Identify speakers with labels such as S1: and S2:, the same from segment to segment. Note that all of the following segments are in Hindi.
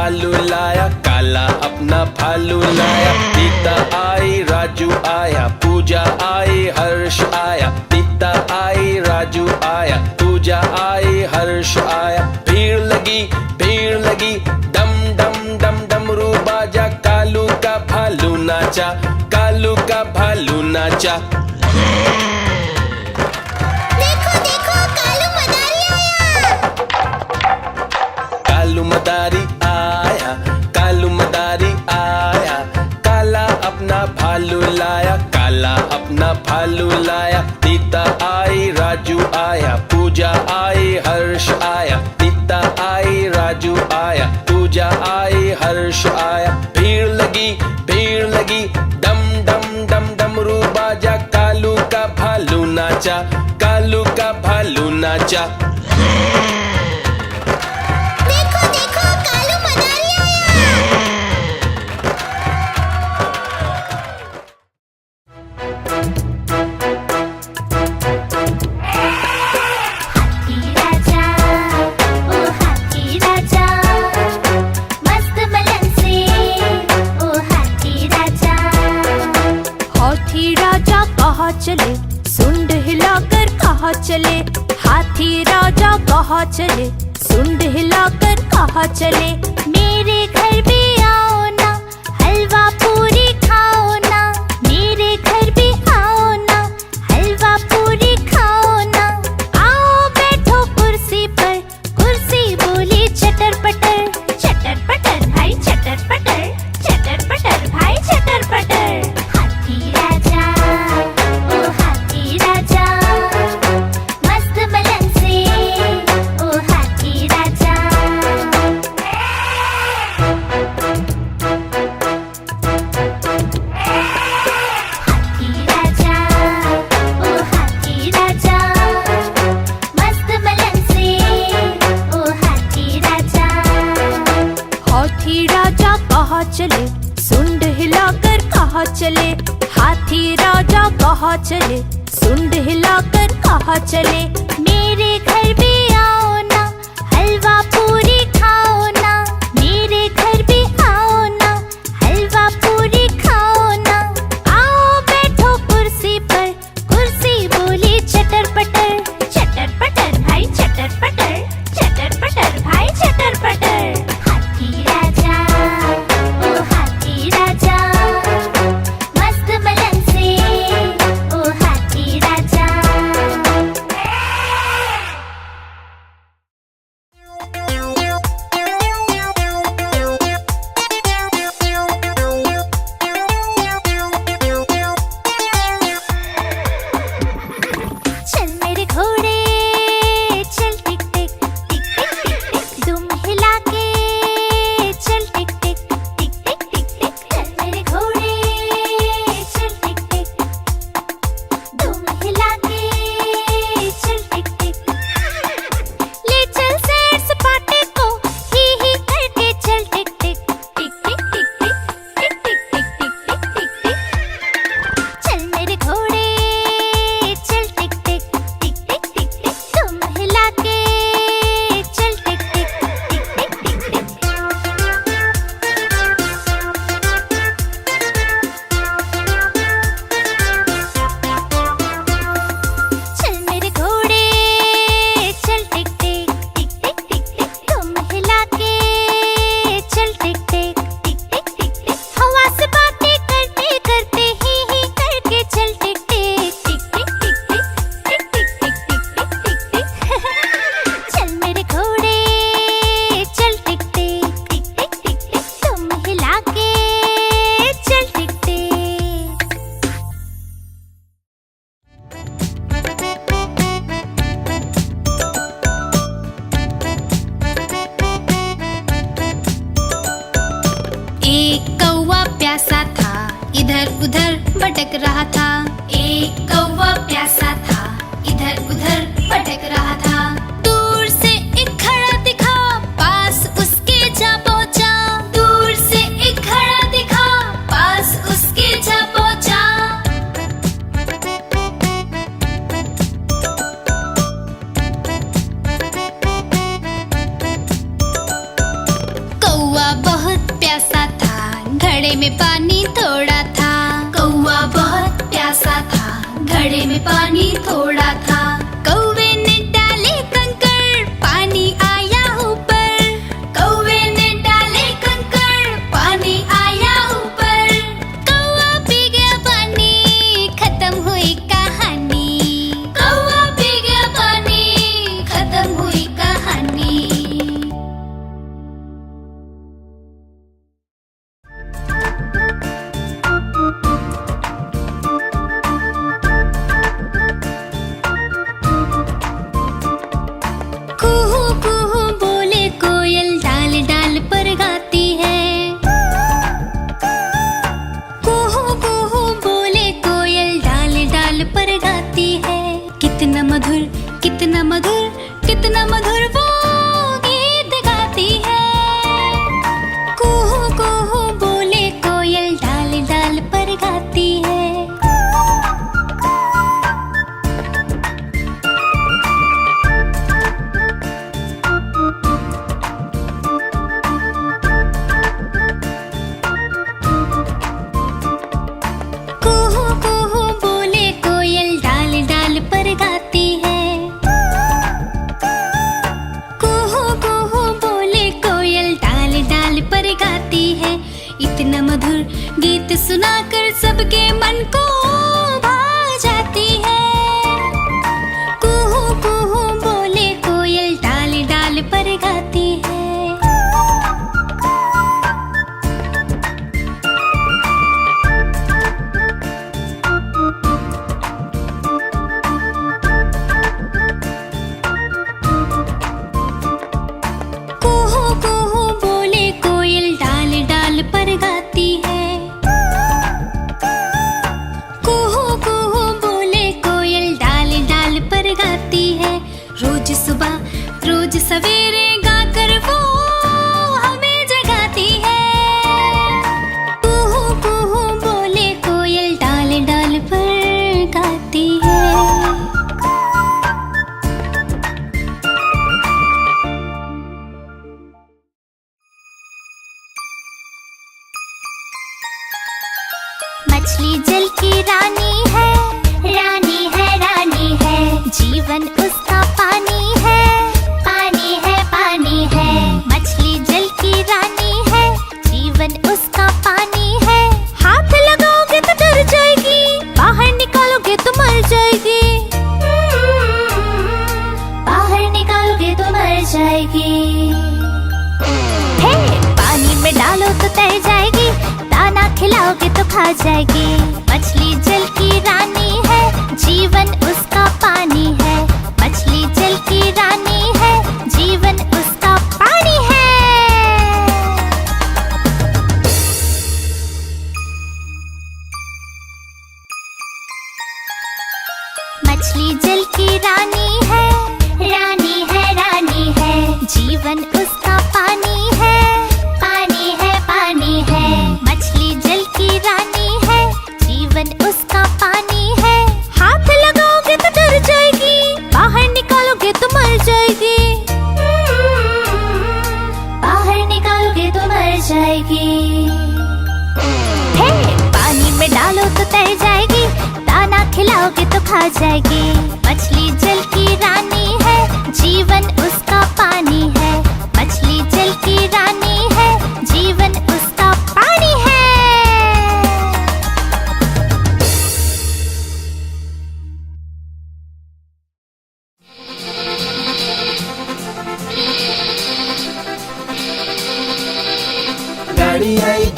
S1: भालू लाया, काला अपना भालू लाया। सीता आई, राजू आया, पूजा आई, हर्ष आया। सीता आई, राजू आया, पूजा आई, हर्ष आया। भीड़ लगी, डम डम डम डमरू बाजा। कालू का भालू नाचा, कालू का भालू नाचा।
S2: देखो देखो, कालू मदारी आया।
S1: कालू मदारी आया, कालू मदारी आया। काला अपना भालू लाया, काला अपना भालू लाया। सीता आई, राजू आया, पूजा आई, हर्ष आया। सीता आई, राजू आया, पूजा आई, हर्ष आया। भीड़ लगी, डम डम डम डमरू बाजा। कालू का भालू नाचा, कालू का भालू नाचा।
S2: देखो देखो, कालू मदारी आया। हाथी राजा, ओ हाथी राजा, मस्त बलन से, ओ हाथी राजा।
S3: हाथी राजा कहाँ चले, सुंड हिलाकर कहाँ चले। हाथी राजा कहाँ चले, सुंड हिलाकर कहाँ चले। मेरे घर भी आओ ना, हलवा पूरी खाओ ना। मेरे घर भी आओ ना, हलवा पूरी खाओ ना। आओ बैठो कुर्सी पर, कुर्सी बोली चटर पटर। चटर पटर भाई चटर पटर, चटर पटर भाई चटर पटर।
S2: हाथी राजा, ओ हाथी राजा, मस्त बलन से, ओ हाथी राजा। हाथी राजा, ओ हाथी राजा, मस्त बलन से, ओ हाथी राजा।
S3: हाथी राजा कहाँ चले, सुंड हिलाकर कहाँ चले। हाथी राजा कहाँ चले, सुंड हिलाकर कहाँ चले। मेरे घर भी आओ ना, हलवा पूरी खाओ ना। मेरे घर भी आओ ना, हलवा पूरी खाओ ना। आओ बैठो कुर्सी पर, कुर्सी बोली चटर पटर। चटर पटर भाई चटर पटर, चटर पटर भाई चटर पटर।
S2: हाथी राजा, ओ हाथी राजा, मस्त बलन से, ओ हाथी राजा। चल मेरे घोड़े, चल टिक टिक टिक टिक टिक टिक। दुम हिला के चल टिक टिक टिक टिक टिक टिक। चल मेरे घोड़े, चल टिक टिक, दुम हिला के चल टिक टिक। ले चल सैर सपाटे को, ही करके चल टिक टिक टिक टिक टिक टिक टिक टिक टिक टिक टिक टिक। चल मेरे घोड़े, चल टिक टिक टिक टिक टिक टिक। तुम हिला के चल टिक टिक टिक टिक टिक टिक। चल मेरे घोड़े, चल टिक टिक टिक टिक टिक टिक। तुम हिला के चल टिक टिक टिक टिक टिक टिक। हवा से बातें करते करते ही करके चल टिक टिक टिक टिक टिक टिक टिक टिक टिक टिक टिक टिक। चल मेरे घोड़े, चल टिक टिक टिक टिक टिक टिक। तुम हिला के चल टिक टिक।
S4: एक कौवा प्यासा था, इधर उधर भटक रहा था। एक कौवा प्यासा था, इधर उधर भटक रहा था। दूर से एक घड़ा दिखा, पास उसके जा पहुंचा। दूर से एक घड़ा दिखा, पास उसके जा पहुंचा। कौवा में पानी थोड़ा था। कौवा बहुत प्यासा था, घड़े में पानी थोड़ा था। कौवे ने डाले कंकड़, पानी आया ऊपर। कौवे ने डाले कंकड़, पानी आया ऊपर। कौवा पी गया पानी, खत्म हुई कहानी। कौवा पी गया पानी, खत्म हुई कहानी। कुहू कुहू बोले कोयल, डाल डाल पर गाती है। कुहू कुहू बोले कोयल, डाल डाल पर गाती है। कितना मधुर, कितना मधुर, कितना मधुर वो गीत गाती है। कुहू कुहू बोले कोयल, डाल डाल पर गाती है। कुहू कुहू बोले कोयल, डाल डाल पर गाती है। कुहू कुहू बोले कोयल, डाल डाल पर गाती है। इतना मधुर गीत सुनाकर सबके मन को भा जाती है। कुहू कुहू बोले कोयल, डाल डाल पर गाती है। कुहू कुहू बोले कोयल, डाल डाल पर गाती है। कुहू कुहू बोले कोयल, डाल डाल पर गाती है। रोज सुबह रोज सवेरे गाकर वो हमें जगाती है। कुहू कुहू बोले कोयल, डाल डाल पर गाती है।
S2: मछली जल की रानी है, रानी है, रानी है। जीवन उसका पानी है, पानी है, पानी है। मछली जल की रानी है, जीवन उसका पानी है। हाथ लगाओगे तो डर जाएगी, बाहर निकालोगे तो मर जाएगी। बाहर निकालोगे तो मर जाएगी। हे, पानी में डालो तो तैर जाएगी, दाना खिलाओगे तो खा जाएगी। मछली जल की रानी है, जीवन उसका पानी है। मछली जल की रानी है, जीवन उसका पानी है। मछली जल की रानी है, रानी है, रानी है। जीवन उसका पानी है, पानी है, पानी है। मछली जल की रानी है, जीवन उसका पानी है। हाथ लगाओगे तो डर जाएगी, बाहर निकालोगे तो मर जाएगी। बाहर निकालोगे तो मर जाएगी। हे, पानी में डालो तो तैर जाएगी, दाना खिलाओगे तो खा जाएगी। मछली जल की रानी है, जीवन उसका पानी है। मछली जल की रानी है, जीवन उसका पानी है।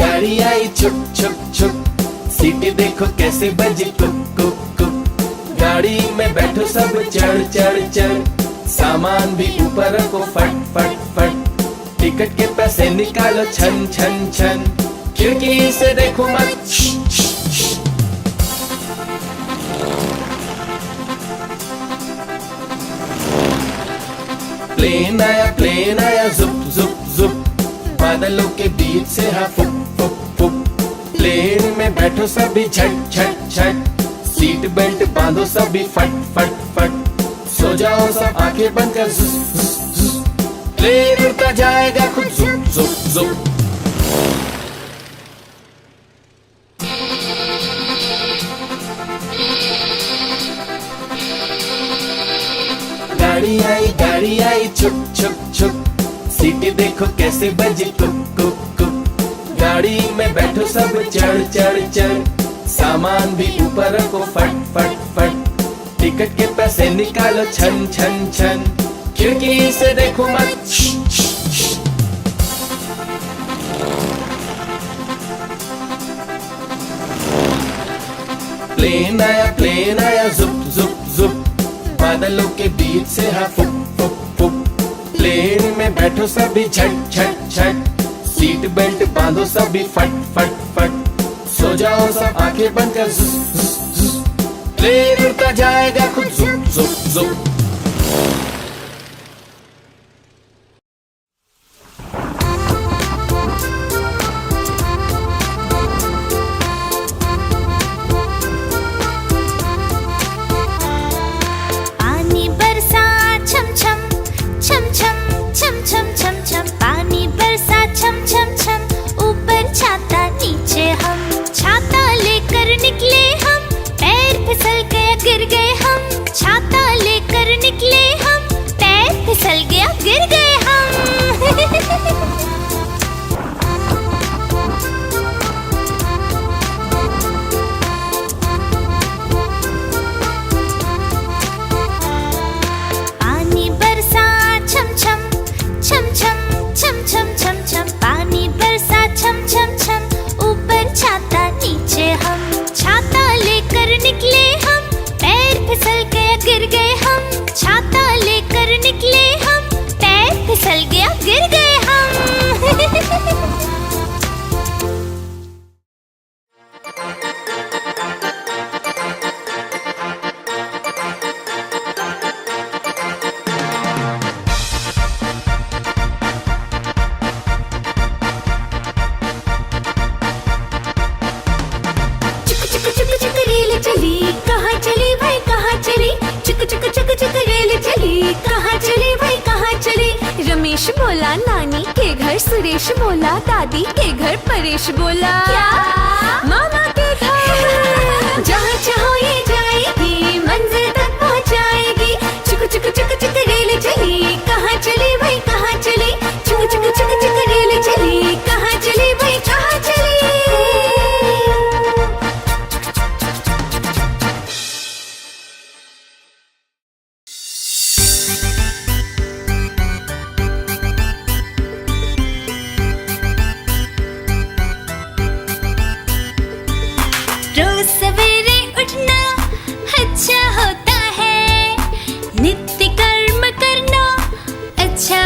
S1: गाड़ी आई छुप छुप छुप। सीटी देखो कैसे बजी कुक कुक कुक। गाड़ी में बैठो सब चढ़ चढ़ चढ़। सामान भी ऊपर रखो फट फट फट। टिकट के पैसे निकालो छन छन छन। खिड़की से देखो मत प्लेन आया जुप जुप जुप। बादलों के बीच से हाँ फुक फुक फुक। प्लेन में बैठो सभी झट झट झट। सीट बेल्ट बांधो सभी फट फट फट। सो जाओ सब आंखें बंद कर जुस जुस जुस। प्लेन उड़ता जाएगा खुद जुप जुप जुप। गाड़ी आई छुक छुक छुक, सीटी देखो कैसे बजी कुक कुक कुक। गाड़ी में बैठो सब चढ़ चढ़ चढ़, सामान भी ऊपर रखो फट फट फट। टिकट के पैसे निकालो छन छन छन, खिड़की से देखो मत। प्लेन आया जुप जुप जुप, बादलों के बीच से हाँ फुक फुक फुक। प्लेन में बैठो सभी झट झट झट, सीट बेल्ट बांधो सभी फट फट फट। सो जाओ सब आंखें बंद कर जुस जुस जुस, प्लेन उड़ता जाएगा खुद जुप जुप जुप।
S2: पानी बरसा छम छम छम छम छम छम छम छम, पानी बरसा छम छम छम। ऊपर छाता नीचे हम, छाता लेकर निकले हम, पैर फिसल गया गिर गए हम। छाता लेकर निकले हम, पैर फिसल गया गिर गए हम। पानी बरसा छम छम छम छम छम छम छम छम, पानी बरसा छम छम छम। ऊपर छाता नीचे हम, छाता लेकर निकले हम, पैर फिसल गया गिर गए हम। छाता लेकर निकले हम, पैर फिसल गया गिर गए हम। चुक चुक चुक रेल चली, कहाँ चली भाई कहाँ चली। चुक चुक चुक चुक रेल चली, कहाँ चली भाई कहाँ चली। रमेश बोला नानी के घर, सुरेश बोला दादी के घर, परेश बोला क्या मामा के घर। जहाँ चाहो ये जाएगी, मंजिल तक पहुँचाएगी। चुक चुक चुक चुक रेल चली, कहाँ चली भाई कहाँ चली। चुक चुक चुक चुक रेल चली, कहाँ चली भाई कहाँ चली। रोज सवेरे उठना अच्छा होता है, नित्य कर्म करना अच्छा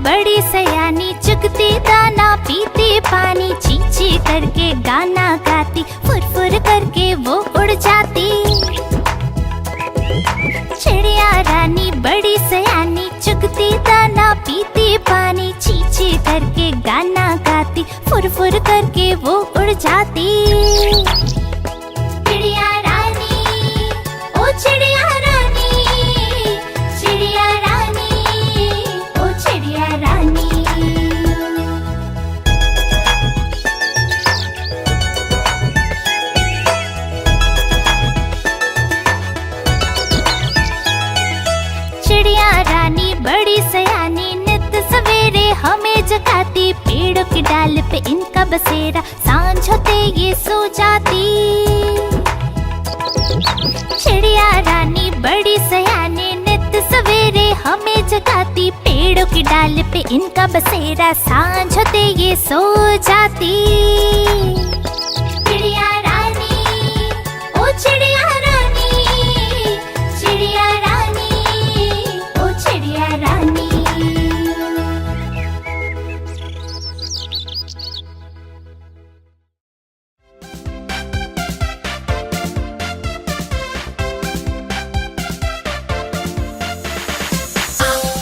S2: बड़ी सयानी, चुगती दाना पीती पानी, ची ची करके गाना गाती, फुर फुर करके वो उड़ जाती। चिड़िया रानी बड़ी सयानी, चुगती दाना पीती पानी, ची ची करके गाना गाती, फुर फुर करके वो उड़ जाती। चिड़िया रानी, ओ चिड़िया रानी, चिड़िया रानी, ओ चिड़िया रानी। चिड़िया रानी बड़ी सयानी, नित सवेरे हमें जगाती, पेड़ों की डाल पे इनका बसेरा, सांझ होते ये सो जाती। चिड़िया रानी बड़ी सयानी, नित सवेरे हमें जगाती, पेड़ों की डाल पे इनका बसेरा, सांझ होते ये सो जाती। चिड़िया रानी, ओ चिड़िया रानी, चिड़िया रानी, ओ चिड़िया रानी।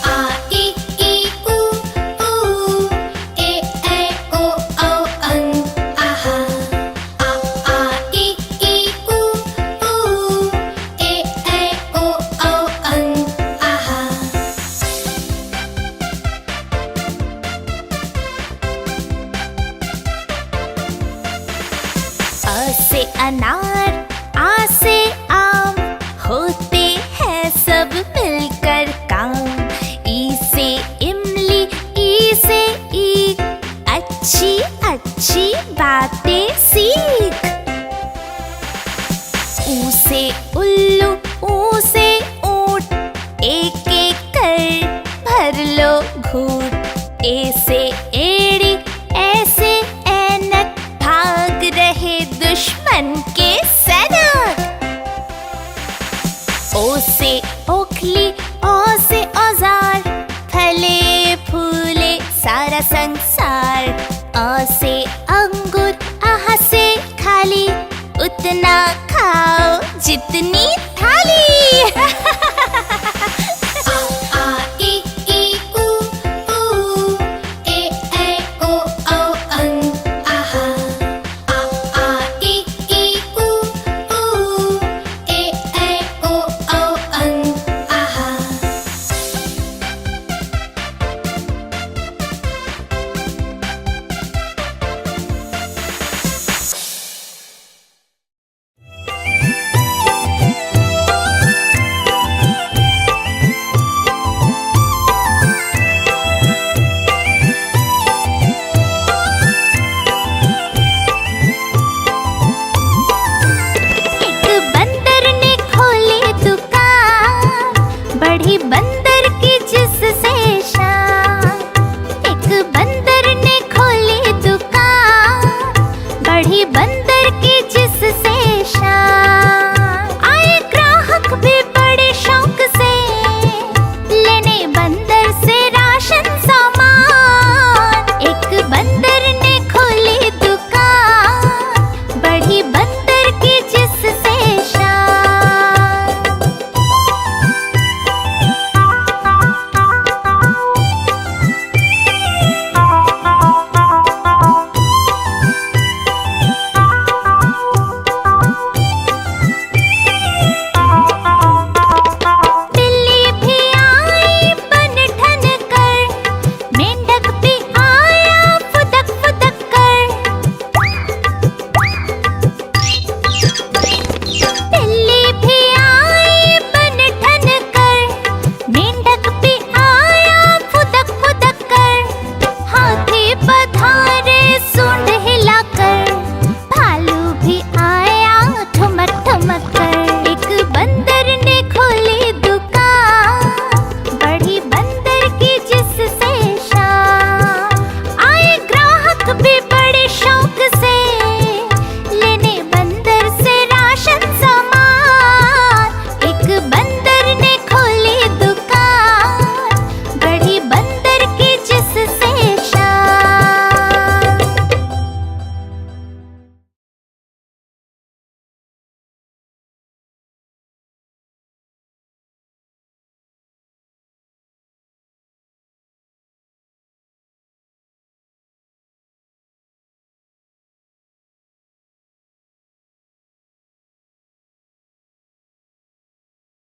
S4: आ ई ऊ ए ऐ ओ औ अं आहा। आ ई ऊ ए ऐ ओ औ अं आहा।
S2: अ से अनार,